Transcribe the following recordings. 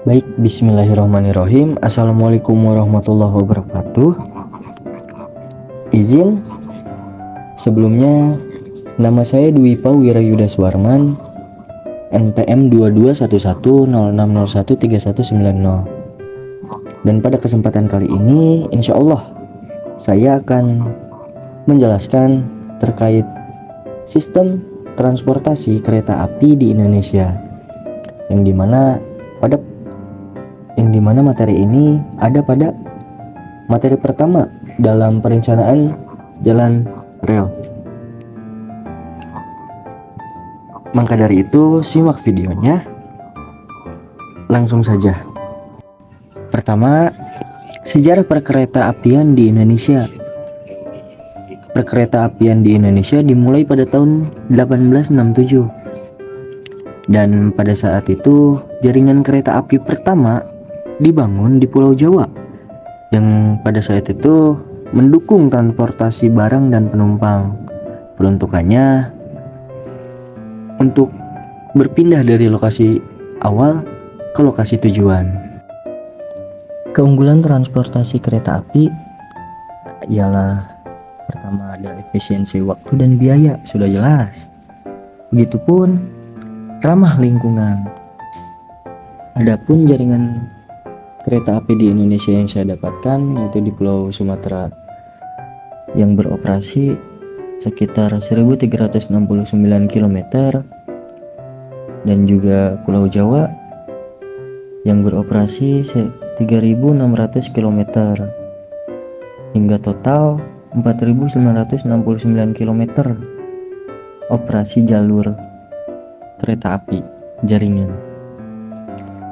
Baik, bismillahirrahmanirrahim. Assalamualaikum warahmatullahi wabarakatuh. Izin sebelumnya, nama saya Dwipa Wirayuda Suwarman, NPM 221106013190. Dan pada kesempatan kali ini, insya Allah saya akan menjelaskan terkait sistem transportasi kereta api di Indonesia, yang dimana materi ini ada pada materi pertama dalam perencanaan jalan rel. Maka dari itu, simak videonya langsung saja. Pertama, sejarah perkereta-apian di Indonesia. Perkereta-apian di Indonesia dimulai pada tahun 1867. Dan pada saat itu, jaringan kereta api pertama dibangun di Pulau Jawa, yang pada saat itu mendukung transportasi barang dan penumpang. Peruntukannya untuk berpindah dari lokasi awal ke lokasi tujuan. Keunggulan transportasi kereta api ialah pertama, ada efisiensi waktu dan biaya, sudah jelas. Begitupun ramah lingkungan. Adapun jaringan kereta api di Indonesia yang saya dapatkan yaitu di Pulau Sumatera yang beroperasi sekitar 1369 km, dan juga Pulau Jawa yang beroperasi 3600 km, hingga total 4969 km operasi jalur kereta api jaringan.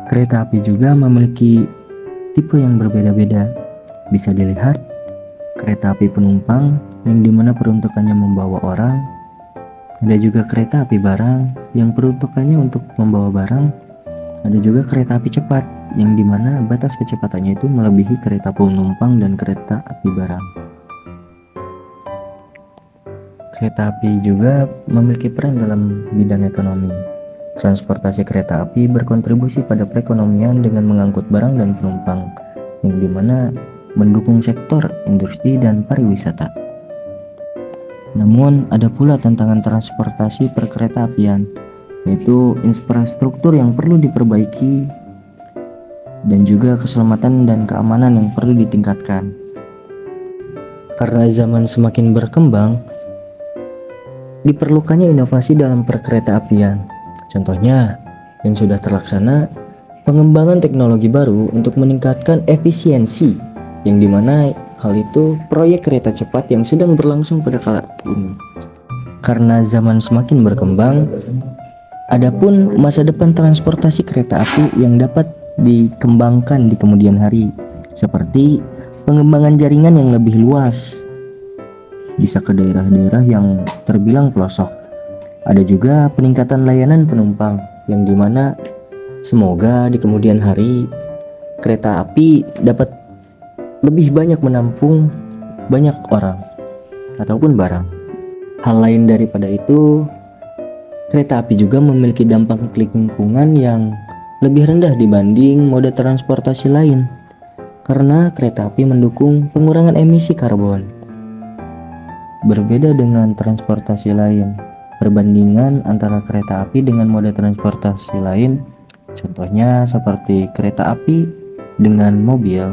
Kereta api juga memiliki tipe yang berbeda-beda. Bisa dilihat kereta api penumpang yang dimana peruntukannya membawa orang. Ada juga kereta api barang yang peruntukannya untuk membawa barang. Ada juga kereta api cepat yang dimana batas kecepatannya itu melebihi kereta penumpang dan kereta api barang. Kereta api juga memiliki peran dalam bidang ekonomi. Transportasi kereta api berkontribusi pada perekonomian dengan mengangkut barang dan penumpang, yang dimana mendukung sektor industri dan pariwisata. Namun ada pula tantangan transportasi perkereta-apian, yaitu infrastruktur yang perlu diperbaiki dan juga keselamatan dan keamanan yang perlu ditingkatkan. Karena zaman semakin berkembang, diperlukannya inovasi dalam perkereta-apian. Contohnya yang sudah terlaksana, pengembangan teknologi baru untuk meningkatkan efisiensi, yang dimana hal itu proyek kereta cepat yang sedang berlangsung pada kala ini. Karena zaman semakin berkembang, adapun masa depan transportasi kereta api yang dapat dikembangkan di kemudian hari, seperti pengembangan jaringan yang lebih luas, bisa ke daerah-daerah yang terbilang pelosok. Ada juga peningkatan layanan penumpang, yang dimana semoga di kemudian hari kereta api dapat lebih banyak menampung banyak orang ataupun barang. Hal lain daripada itu, kereta api juga memiliki dampak lingkungan yang lebih rendah dibanding mode transportasi lain, karena kereta api mendukung pengurangan emisi karbon. Berbeda dengan transportasi lain, perbandingan antara kereta api dengan mode transportasi lain, contohnya seperti kereta api dengan mobil.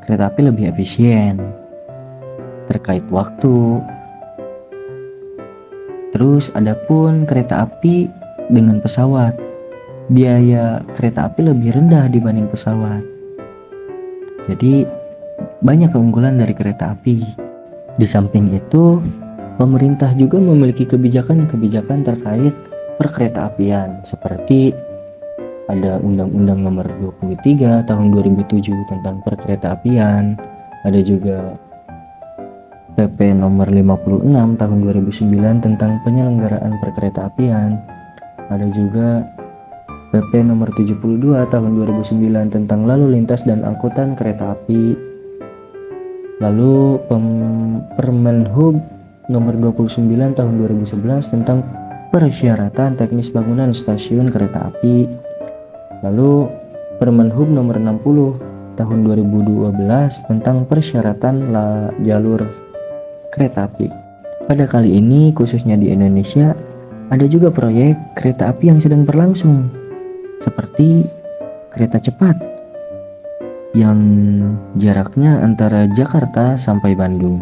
Kereta api lebih efisien terkait waktu. Terus adapun kereta api dengan pesawat, biaya kereta api lebih rendah dibanding pesawat. Jadi banyak keunggulan dari kereta api. Di samping itu, pemerintah juga memiliki kebijakan-kebijakan terkait perkereta apian, seperti Ada Undang-Undang Nomor 23 Tahun 2007 tentang Perkeretaapian, ada juga PP Nomor 56 Tahun 2009 tentang Penyelenggaraan Perkeretaapian, ada juga PP Nomor 72 Tahun 2009 tentang Lalu Lintas dan Angkutan Kereta Api, lalu Permenhub Nomor 29 Tahun 2011 tentang Persyaratan Teknis Bangunan Stasiun Kereta Api, lalu Permenhub Nomor 60 Tahun 2012 tentang Persyaratan Jalur Kereta Api. Pada kali ini khususnya di Indonesia ada juga proyek kereta api yang sedang berlangsung, seperti kereta cepat yang jaraknya antara Jakarta sampai Bandung.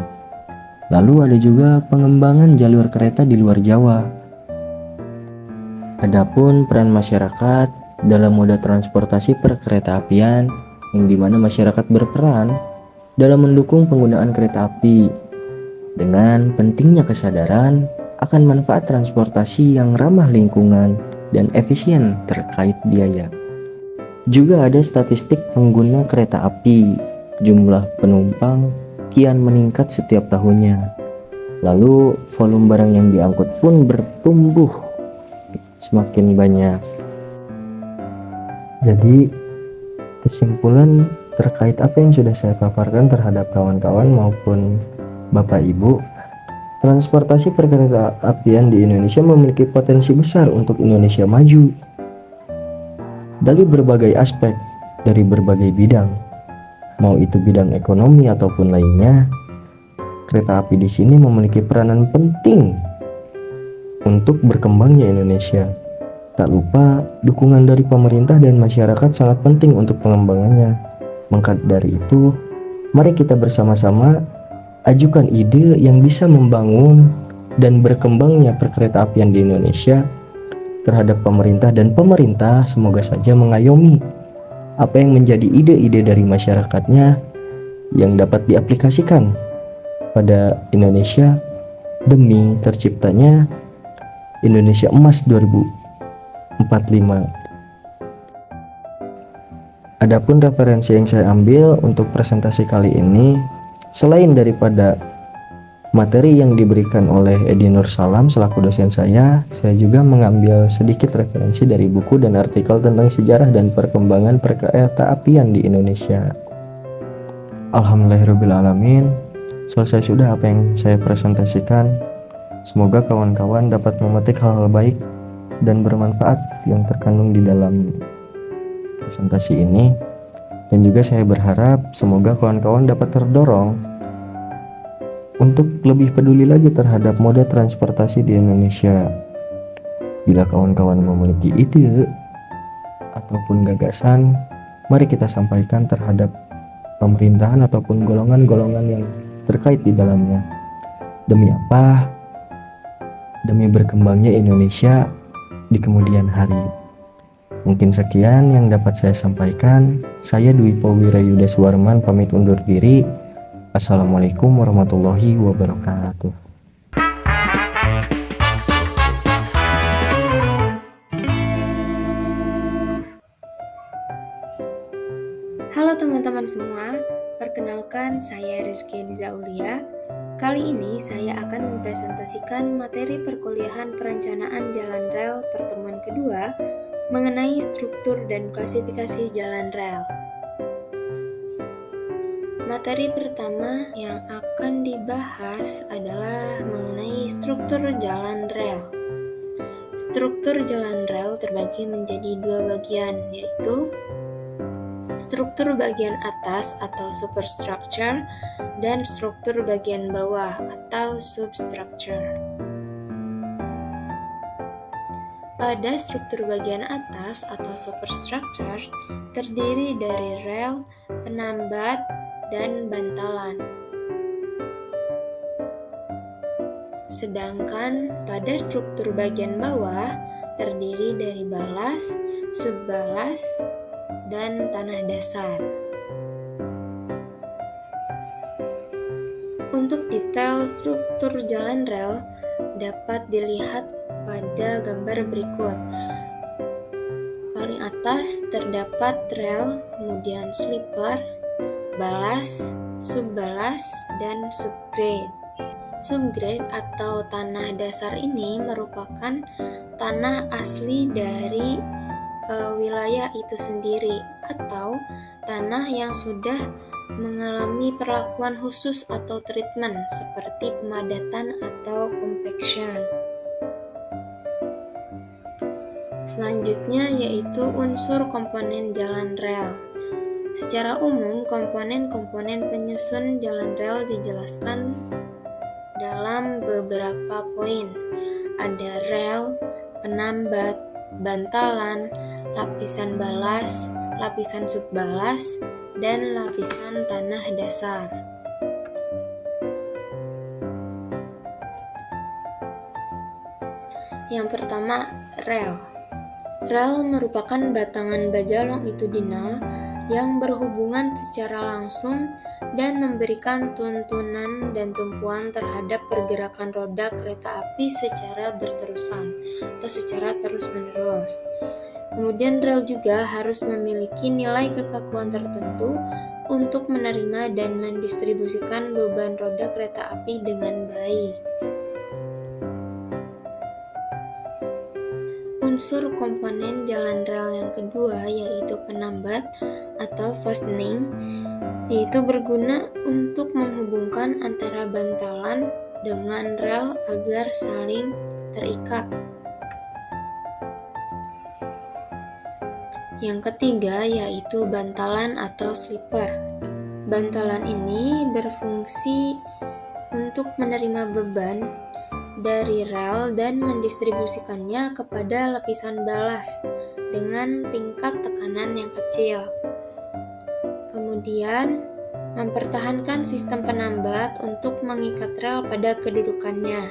Lalu ada juga pengembangan jalur kereta di luar Jawa. Adapun peran masyarakat dalam moda transportasi perkeretaapian, yang dimana masyarakat berperan dalam mendukung penggunaan kereta api dengan pentingnya kesadaran akan manfaat transportasi yang ramah lingkungan dan efisien terkait biaya. Juga ada statistik pengguna kereta api, jumlah penumpang kian meningkat setiap tahunnya. Lalu volume barang yang diangkut pun bertumbuh semakin banyak. Jadi kesimpulan terkait apa yang sudah saya paparkan terhadap kawan-kawan maupun Bapak Ibu, transportasi perkeretaapian di Indonesia memiliki potensi besar untuk Indonesia maju dari berbagai aspek, dari berbagai bidang, mau itu bidang ekonomi ataupun lainnya. Kereta api di sini memiliki peranan penting untuk berkembangnya Indonesia. Tak lupa, dukungan dari pemerintah dan masyarakat sangat penting untuk pengembangannya. Maka dari itu, mari kita bersama-sama ajukan ide yang bisa membangun dan berkembangnya perkeretaapian di Indonesia terhadap pemerintah, dan pemerintah semoga saja mengayomi apa yang menjadi ide-ide dari masyarakatnya yang dapat diaplikasikan pada Indonesia demi terciptanya Indonesia Emas 2045. Adapun referensi yang saya ambil untuk presentasi kali ini, selain daripada materi yang diberikan oleh Edi Nur Salam selaku dosen saya juga mengambil sedikit referensi dari buku dan artikel tentang sejarah dan perkembangan perkeretaapian di Indonesia. Alhamdulillahirrabbilalamin, selesai sudah apa yang saya presentasikan. Semoga kawan-kawan dapat memetik hal-hal baik dan bermanfaat yang terkandung di dalam presentasi ini. Dan juga saya berharap semoga kawan-kawan dapat terdorong untuk lebih peduli lagi terhadap moda transportasi di Indonesia. Bila kawan-kawan memiliki ide ataupun gagasan, mari kita sampaikan terhadap pemerintahan ataupun golongan-golongan yang terkait di dalamnya. Demi apa? Demi berkembangnya Indonesia di kemudian hari. Mungkin sekian yang dapat saya sampaikan. Saya Dwi Powirayuda Suwarman pamit undur diri. Assalamualaikum warahmatullahi wabarakatuh. Halo teman-teman semua, perkenalkan saya Rizky Diza Aulia. Kali ini saya akan mempresentasikan materi perkuliahan perencanaan jalan rel pertemuan kedua mengenai struktur dan klasifikasi jalan rel. Materi pertama yang akan dibahas adalah mengenai struktur jalan rel. Struktur jalan rel terbagi menjadi dua bagian, yaitu struktur bagian atas atau superstructure dan struktur bagian bawah atau substructure. Pada struktur bagian atas atau superstructure terdiri dari rel, penambat, dan bantalan. Sedangkan pada struktur bagian bawah terdiri dari balas, subbalas, dan tanah dasar. Untuk detail struktur jalan rel dapat dilihat pada gambar berikut. paling atas terdapat rel, kemudian sleeper, balas, subbalas, dan subgrade. Subgrade atau tanah dasar ini merupakan tanah asli dari wilayah itu sendiri atau tanah yang sudah mengalami perlakuan khusus atau treatment seperti pemadatan atau compaction. Selanjutnya yaitu unsur komponen jalan rel. Secara umum, komponen-komponen penyusun jalan rel dijelaskan dalam beberapa poin. Ada rel, penambat, bantalan, lapisan balas, lapisan subbalas, dan lapisan tanah dasar. Yang pertama, rel. Rel merupakan batangan baja longitudinal yang berhubungan secara langsung dan memberikan tuntunan dan tumpuan terhadap pergerakan roda kereta api secara berterusan atau secara terus-menerus. Kemudian rel juga harus memiliki nilai kekakuan tertentu untuk menerima dan mendistribusikan beban roda kereta api dengan baik. Unsur komponen jalan rel yang kedua yaitu penambat atau fastening, yaitu berguna untuk menghubungkan antara bantalan dengan rel agar saling terikat. Yang ketiga yaitu bantalan atau sleeper. Bantalan ini berfungsi untuk menerima beban dari rel dan mendistribusikannya kepada lapisan balas dengan tingkat tekanan yang kecil. Kemudian, mempertahankan sistem penambat untuk mengikat rel pada kedudukannya.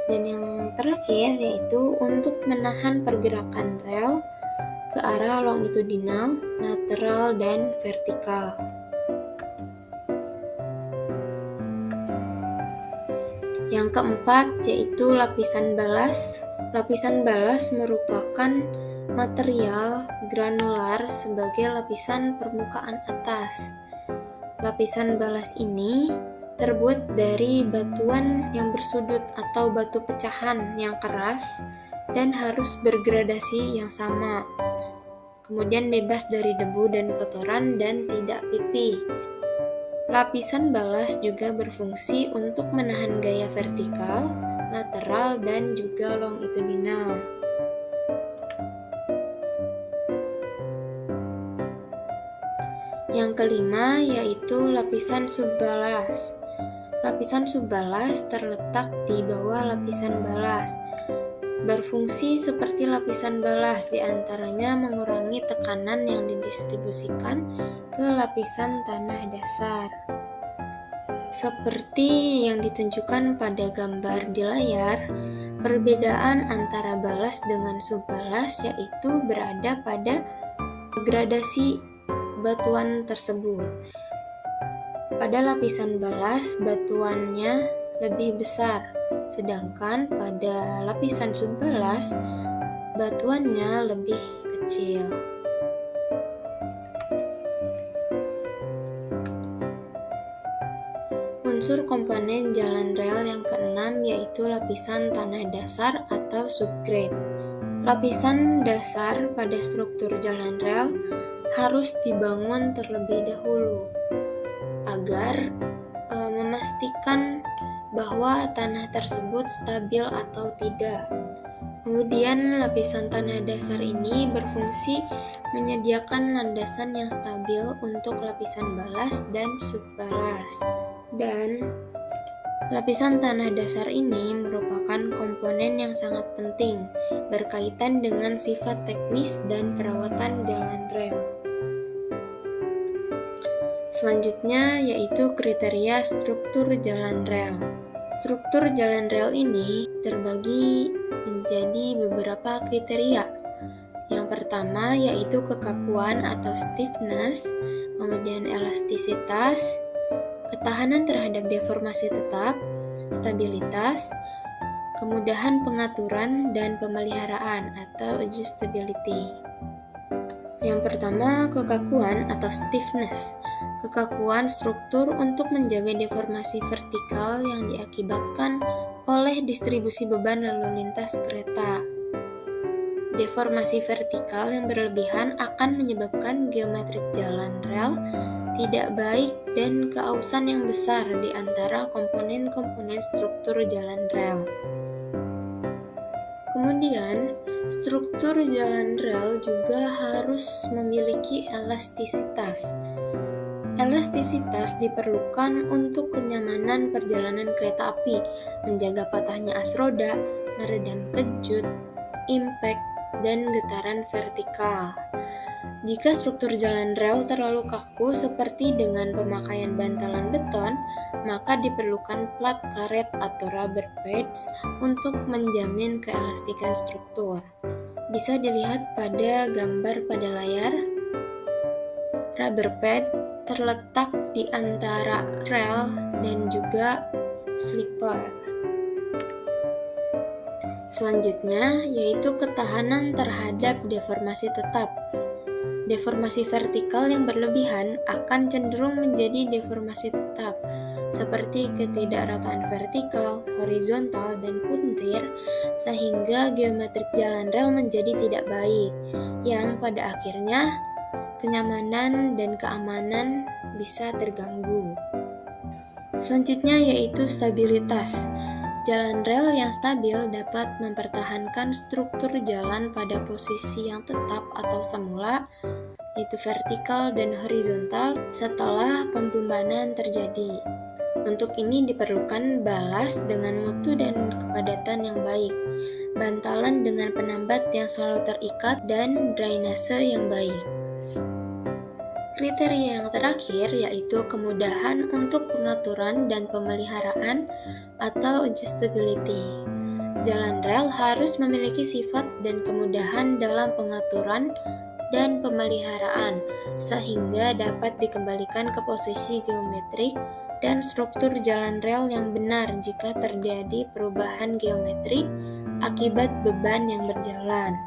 Dan yang terakhir yaitu untuk menahan pergerakan rel ke arah longitudinal, lateral, dan vertikal. Yang keempat yaitu lapisan balas. Lapisan balas merupakan material granular sebagai lapisan permukaan atas. Lapisan balas ini terbuat dari batuan yang bersudut atau batu pecahan yang keras dan harus bergradasi yang sama. Kemudian bebas dari debu dan kotoran dan tidak pipih. Lapisan balas juga berfungsi untuk menahan gaya vertikal, lateral, dan juga longitudinal. Yang kelima yaitu lapisan subbalas. Lapisan subbalas terletak di bawah lapisan balas. Berfungsi seperti lapisan balas, diantaranya mengurangi tekanan yang didistribusikan ke lapisan tanah dasar. Seperti yang ditunjukkan pada gambar di layar, perbedaan antara balas dengan subbalas yaitu berada pada gradasi batuan tersebut. Pada lapisan balas, batuannya lebih besar, sedangkan pada lapisan subbalas, batuannya lebih kecil. Unsur komponen jalan rel yang keenam yaitu lapisan tanah dasar atau subgrade. Lapisan dasar pada struktur jalan rel harus dibangun terlebih dahulu agar memastikan bahwa tanah tersebut stabil atau tidak. Kemudian lapisan tanah dasar ini berfungsi menyediakan landasan yang stabil untuk lapisan balas dan subbalas. Dan lapisan tanah dasar ini merupakan komponen yang sangat penting berkaitan dengan sifat teknis dan perawatan jalan rel. Selanjutnya yaitu kriteria struktur jalan rel. Struktur jalan rel ini terbagi menjadi beberapa kriteria. Yang pertama yaitu kekakuan atau stiffness, kemudian elastisitas, ketahanan terhadap deformasi tetap, stabilitas, kemudahan pengaturan dan pemeliharaan atau adjustability. Yang pertama, kekakuan atau stiffness. Kekakuan struktur untuk menjaga deformasi vertikal yang diakibatkan oleh distribusi beban lalu lintas kereta. Deformasi vertikal yang berlebihan akan menyebabkan geometrik jalan rel tidak baik dan keausan yang besar di antara komponen-komponen struktur jalan rel. Kemudian, struktur jalan rel juga harus memiliki elastisitas. Elastisitas diperlukan untuk kenyamanan perjalanan kereta api, menjaga patahnya as roda, meredam kejut, impact, dan getaran vertikal. Jika struktur jalan rel terlalu kaku seperti dengan pemakaian bantalan beton, maka diperlukan plat karet atau rubber pads untuk menjamin keelastikan struktur. Bisa dilihat pada gambar pada layar. Rubber pad terletak di antara rel dan juga slipper. Selanjutnya yaitu ketahanan terhadap deformasi tetap. Deformasi vertikal yang berlebihan akan cenderung menjadi deformasi tetap, seperti ketidakrataan vertikal, horizontal, dan puntir, sehingga geometrik jalan rel menjadi tidak baik, yang pada akhirnya kenyamanan dan keamanan bisa terganggu. Selanjutnya yaitu stabilitas. Jalan rel yang stabil dapat mempertahankan struktur jalan pada posisi yang tetap atau semula, yaitu vertikal dan horizontal setelah pembebanan terjadi. Untuk ini diperlukan balas dengan mutu dan kepadatan yang baik, bantalan dengan penambat yang selalu terikat, dan drainase yang baik. Kriteria yang terakhir yaitu kemudahan untuk pengaturan dan pemeliharaan atau adjustability. Jalan rel harus memiliki sifat dan kemudahan dalam pengaturan dan pemeliharaan sehingga dapat dikembalikan ke posisi geometrik dan struktur jalan rel yang benar jika terjadi perubahan geometrik akibat beban yang berjalan.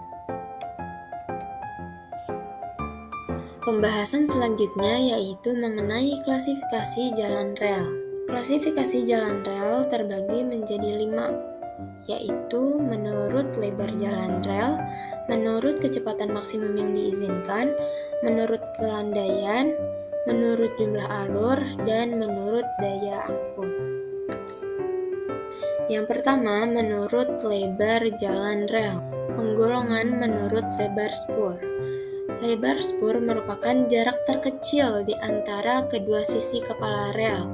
Pembahasan selanjutnya yaitu mengenai klasifikasi jalan rel. Klasifikasi jalan rel terbagi menjadi 5, yaitu menurut lebar jalan rel, menurut kecepatan maksimum yang diizinkan, menurut kelandaian, menurut jumlah alur, dan menurut daya angkut. Yang pertama, menurut lebar jalan rel. Penggolongan menurut lebar spur. Lebar spur merupakan jarak terkecil di antara kedua sisi kepala rel,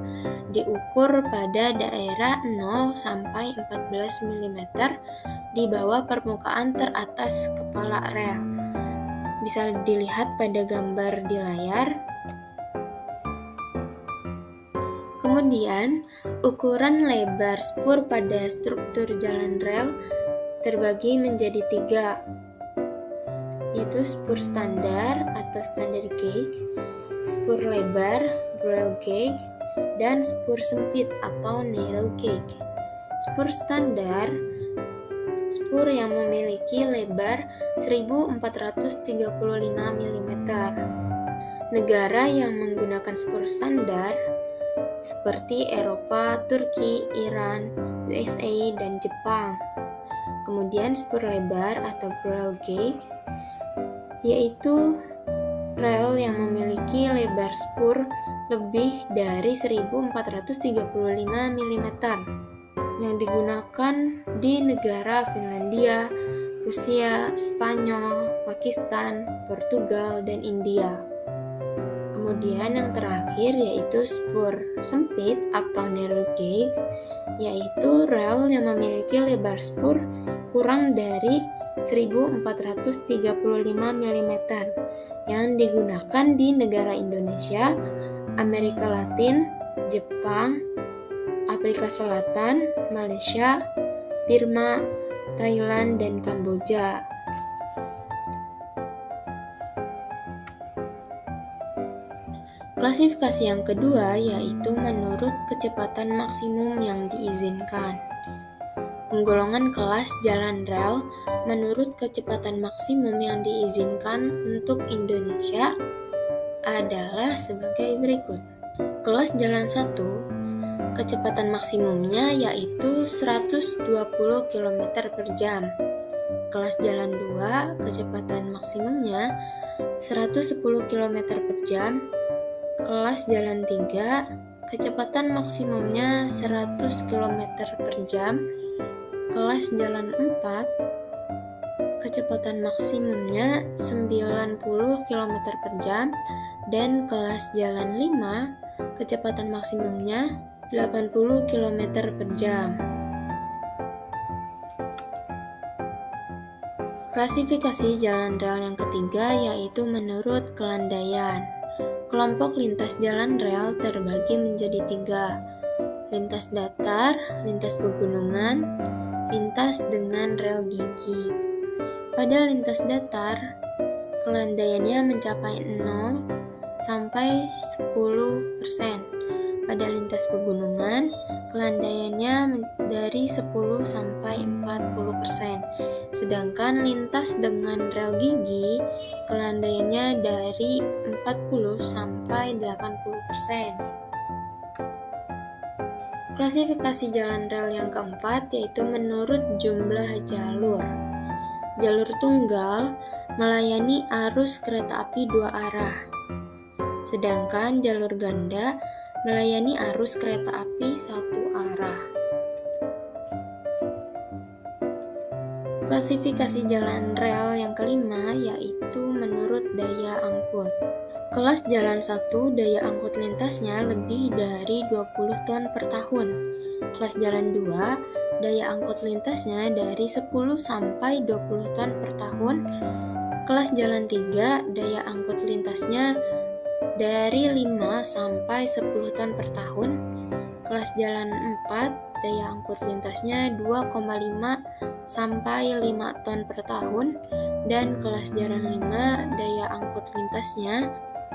diukur pada daerah 0 sampai 14 mm di bawah permukaan teratas kepala rel. Bisa dilihat pada gambar di layar. Kemudian, ukuran lebar spur pada struktur jalan rel terbagi menjadi 3, yaitu spur standar atau standard gauge, spur lebar broad gauge, dan spur sempit atau narrow gauge. Spur standar, spur yang memiliki lebar 1435 mm. Negara yang menggunakan spur standar seperti Eropa, Turki, Iran, USA, dan Jepang. Kemudian spur lebar atau broad gauge yaitu rel yang memiliki lebar spur lebih dari 1435 mm yang digunakan di negara Finlandia, Rusia, Spanyol, Pakistan, Portugal, dan India. Kemudian yang terakhir yaitu spur sempit atau narrow gauge, yaitu rel yang memiliki lebar spur kurang dari 1435 mm yang digunakan di negara Indonesia, Amerika Latin, Jepang, Afrika Selatan, Malaysia, Burma, Thailand, dan Kamboja. Klasifikasi yang kedua yaitu menurut kecepatan maksimum yang diizinkan. Penggolongan kelas jalan rel menurut kecepatan maksimum yang diizinkan untuk Indonesia adalah sebagai berikut. Kelas jalan 1, kecepatan maksimumnya yaitu 120 km per jam. Kelas jalan 2, kecepatan maksimumnya 110 km per jam. Kelas jalan 3, kecepatan maksimumnya 100 km per jam. Kelas jalan 4, kecepatan maksimumnya 90 km per jam. Dan kelas jalan 5, kecepatan maksimumnya 80 km per jam. Klasifikasi jalan rel yang ketiga yaitu menurut kelandaian. Kelompok lintas jalan rel terbagi menjadi 3: lintas datar, lintas pegunungan, lintas dengan rel gigi. Pada lintas datar, kelandaiannya mencapai 0 sampai 10%. Pada lintas pegunungan, kelandaiannya dari 10 sampai 40%. Sedangkan lintas dengan rel gigi, kelandaiannya dari 40 sampai 80%. Klasifikasi jalan rel yang keempat yaitu menurut jumlah jalur. Jalur tunggal melayani arus kereta api 2 arah. Sedangkan jalur ganda melayani arus kereta api 1 arah. Klasifikasi jalan rel yang kelima yaitu menurut daya angkut. Kelas jalan 1 daya angkut lintasnya lebih dari 20 ton per tahun. Kelas jalan 2 daya angkut lintasnya dari 10 sampai 20 ton per tahun. Kelas jalan 3 daya angkut lintasnya dari 5 sampai 10 ton per tahun. Kelas jalan 4 daya angkut lintasnya 2,5 sampai 5 ton per tahun. Dan kelas jalan 5 daya angkut lintasnya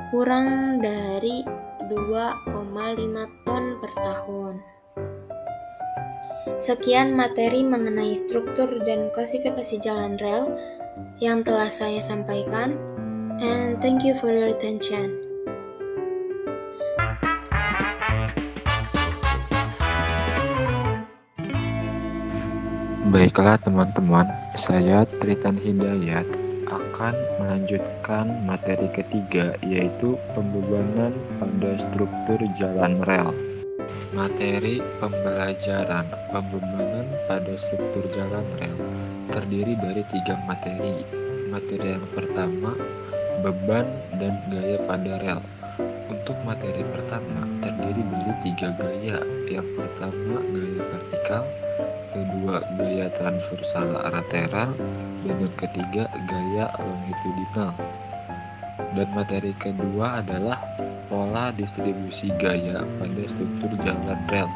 kurang dari 2,5 ton per tahun. Sekian materi mengenai struktur dan klasifikasi jalan rel yang telah saya sampaikan, and thank you for your attention. Baiklah teman-teman, saya Tritan Hidayat akan melanjutkan materi ketiga yaitu pembebanan pada struktur jalan rel. Materi pembelajaran pembebanan pada struktur jalan rel terdiri dari 3 materi. Materi yang pertama, beban dan gaya pada rel. Untuk materi pertama terdiri dari 3 gaya. Yang pertama gaya vertikal, kedua gaya transversal lateral, dan yang ketiga gaya longitudinal. Dan materi kedua adalah pola distribusi gaya pada struktur jalan rel.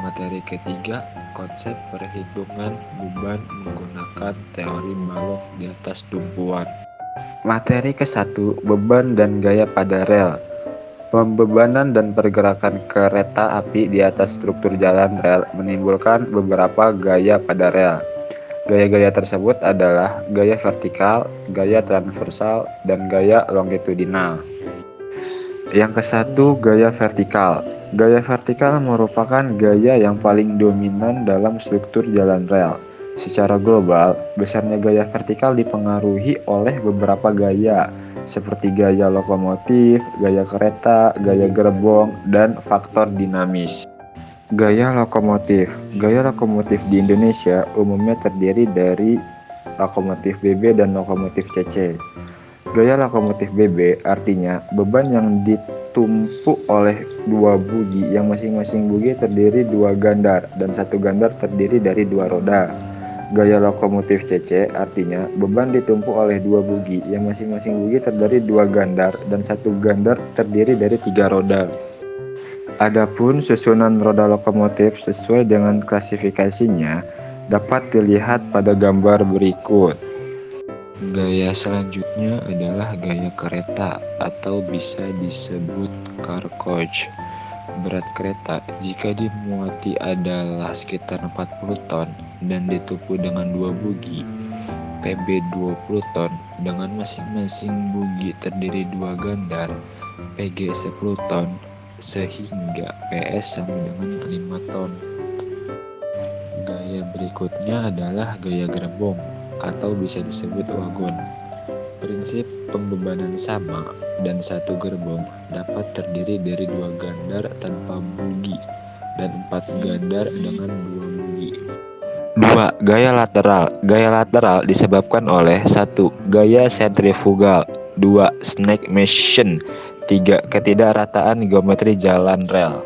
Materi ketiga, konsep perhitungan beban menggunakan teori balok di atas tumpuan. Materi ke-1, beban dan gaya pada rel. Pembebanan dan pergerakan kereta api di atas struktur jalan rel menimbulkan beberapa gaya pada rel. Gaya-gaya tersebut adalah gaya vertikal, gaya transversal, dan gaya longitudinal. Yang ke-1, gaya vertikal. Gaya vertikal merupakan gaya yang paling dominan dalam struktur jalan rel. Secara global, besarnya gaya vertikal dipengaruhi oleh beberapa gaya, seperti gaya lokomotif, gaya kereta, gaya gerbong, dan faktor dinamis. Gaya lokomotif. Gaya lokomotif di Indonesia umumnya terdiri dari lokomotif BB dan lokomotif CC. Gaya lokomotif BB artinya beban yang ditumpu oleh 2 bugi yang masing-masing bugi terdiri 2 gandar dan 1 gandar terdiri dari 2 roda. Gaya lokomotif CC artinya beban ditumpu oleh 2 bugi yang masing-masing bugi terdiri 2 gandar dan 1 gandar terdiri dari 3 roda. Adapun susunan roda lokomotif sesuai dengan klasifikasinya dapat dilihat pada gambar berikut. Gaya selanjutnya adalah gaya kereta atau bisa disebut car coach. Berat kereta jika dimuati adalah sekitar 40 ton, dan ditupu dengan 2 bogi PB 20 ton dengan masing-masing bogi terdiri 2 gandar PG 10 ton sehingga PS sama dengan 5 ton. Gaya berikutnya adalah gaya gerbong atau bisa disebut wagon. Prinsip pembebanan sama dan satu gerbong dapat terdiri dari 2 gandar tanpa bogi dan 4 gandar dengan 2 bogi. 2. Gaya lateral. Gaya lateral disebabkan oleh 1. Gaya sentrifugal, 2. Snake motion, 3. Ketidakrataan geometri jalan rel.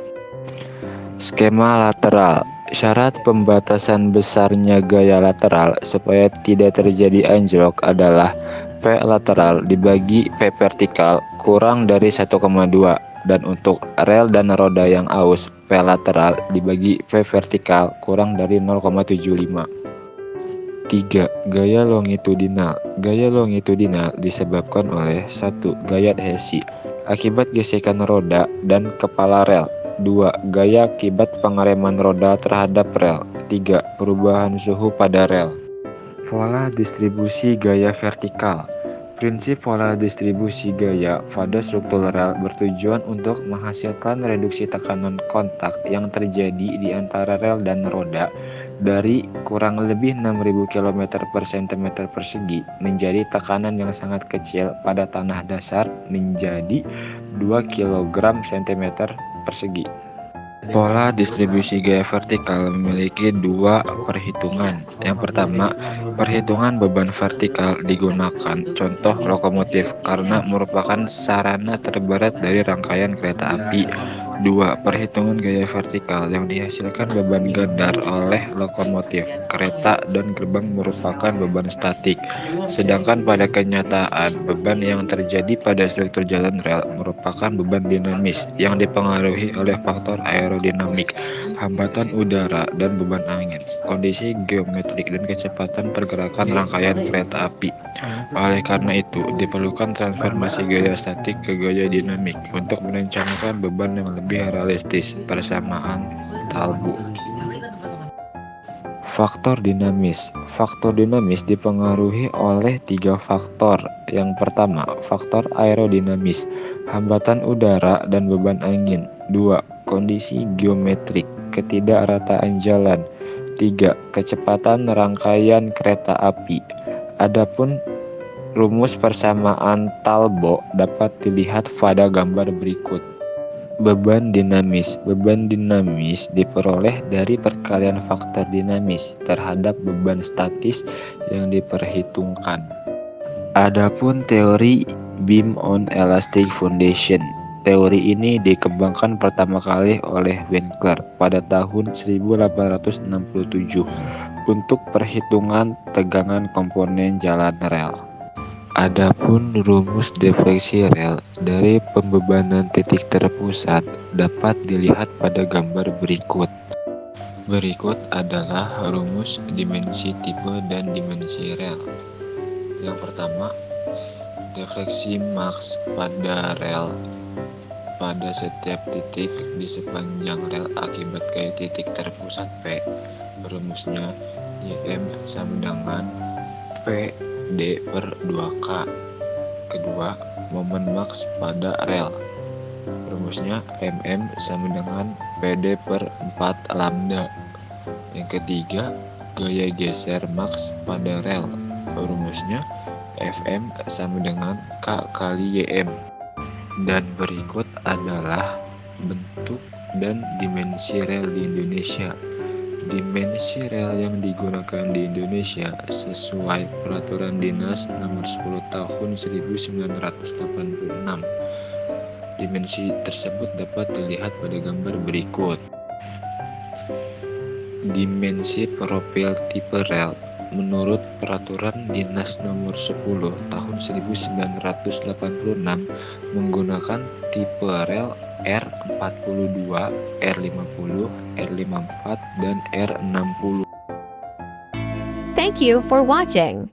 Skema lateral. Syarat pembatasan besarnya gaya lateral supaya tidak terjadi anjlok adalah P lateral dibagi P vertikal kurang dari 1,2 dan untuk rel dan roda yang aus P lateral dibagi P vertikal kurang dari 0,75. 3. Gaya longitudinal. Gaya longitudinal disebabkan oleh 1. Gaya adhesi akibat gesekan roda dan kepala rel. 2. Gaya akibat pengereman roda terhadap rel. 3. Perubahan suhu pada rel. Pola distribusi gaya vertikal. Prinsip pola distribusi gaya pada struktur rel bertujuan untuk menghasilkan reduksi tekanan kontak yang terjadi di antara rel dan roda dari kurang lebih 6.000 km per cm persegi menjadi tekanan yang sangat kecil pada tanah dasar menjadi 2 kg cm persegi. Pola distribusi gaya vertikal memiliki 2 perhitungan. Yang pertama, perhitungan beban vertikal digunakan contoh lokomotif karena merupakan sarana terberat dari rangkaian kereta api. 2. Perhitungan gaya vertikal yang dihasilkan beban gandar oleh lokomotif, kereta, dan gerbang merupakan beban statik. Sedangkan pada kenyataan, beban yang terjadi pada struktur jalan rel merupakan beban dinamis yang dipengaruhi oleh faktor aerodinamik, hambatan udara, dan beban angin, kondisi geometrik, dan kecepatan pergerakan rangkaian kereta api. Oleh karena itu, diperlukan transformasi gaya statik ke gaya dinamik untuk merencanakan beban yang lebih realistis. Persamaan Talbot. Faktor dinamis. Faktor dinamis dipengaruhi oleh 3 faktor. Yang pertama, faktor aerodinamis, hambatan udara dan beban angin. 2. Kondisi geometrik, ketidakrataan jalan. 3. Kecepatan rangkaian kereta api. Adapun rumus persamaan Talbot dapat dilihat pada gambar berikut. Beban dinamis. Beban dinamis diperoleh dari perkalian faktor dinamis terhadap beban statis yang diperhitungkan. Adapun teori beam on elastic foundation. Teori ini dikembangkan pertama kali oleh Winkler pada tahun 1867 untuk perhitungan tegangan komponen jalan rel. Adapun rumus defleksi rel dari pembebanan titik terpusat dapat dilihat pada gambar berikut. Berikut adalah rumus dimensi tipe dan dimensi rel. Yang pertama, defleksi maks pada rel pada setiap titik di sepanjang rel akibat gaya titik terpusat P. Rumusnya YM sama dengan P D per 2K. Kedua, momen maks pada rel. Rumusnya MM sama dengan PD per 4 lambda. Yang ketiga, gaya geser maks pada rel. Rumusnya FM sama dengan K kali YM. Dan berikut adalah bentuk dan dimensi rel di Indonesia. Dimensi rel yang digunakan di Indonesia sesuai Peraturan Dinas Nomor 10 Tahun 1986. Dimensi tersebut dapat dilihat pada gambar berikut. Dimensi profil tipe rel menurut Peraturan Dinas Nomor 10 Tahun 1986 menggunakan tipe rel R42, R50, R54, dan R60. Thank you for watching.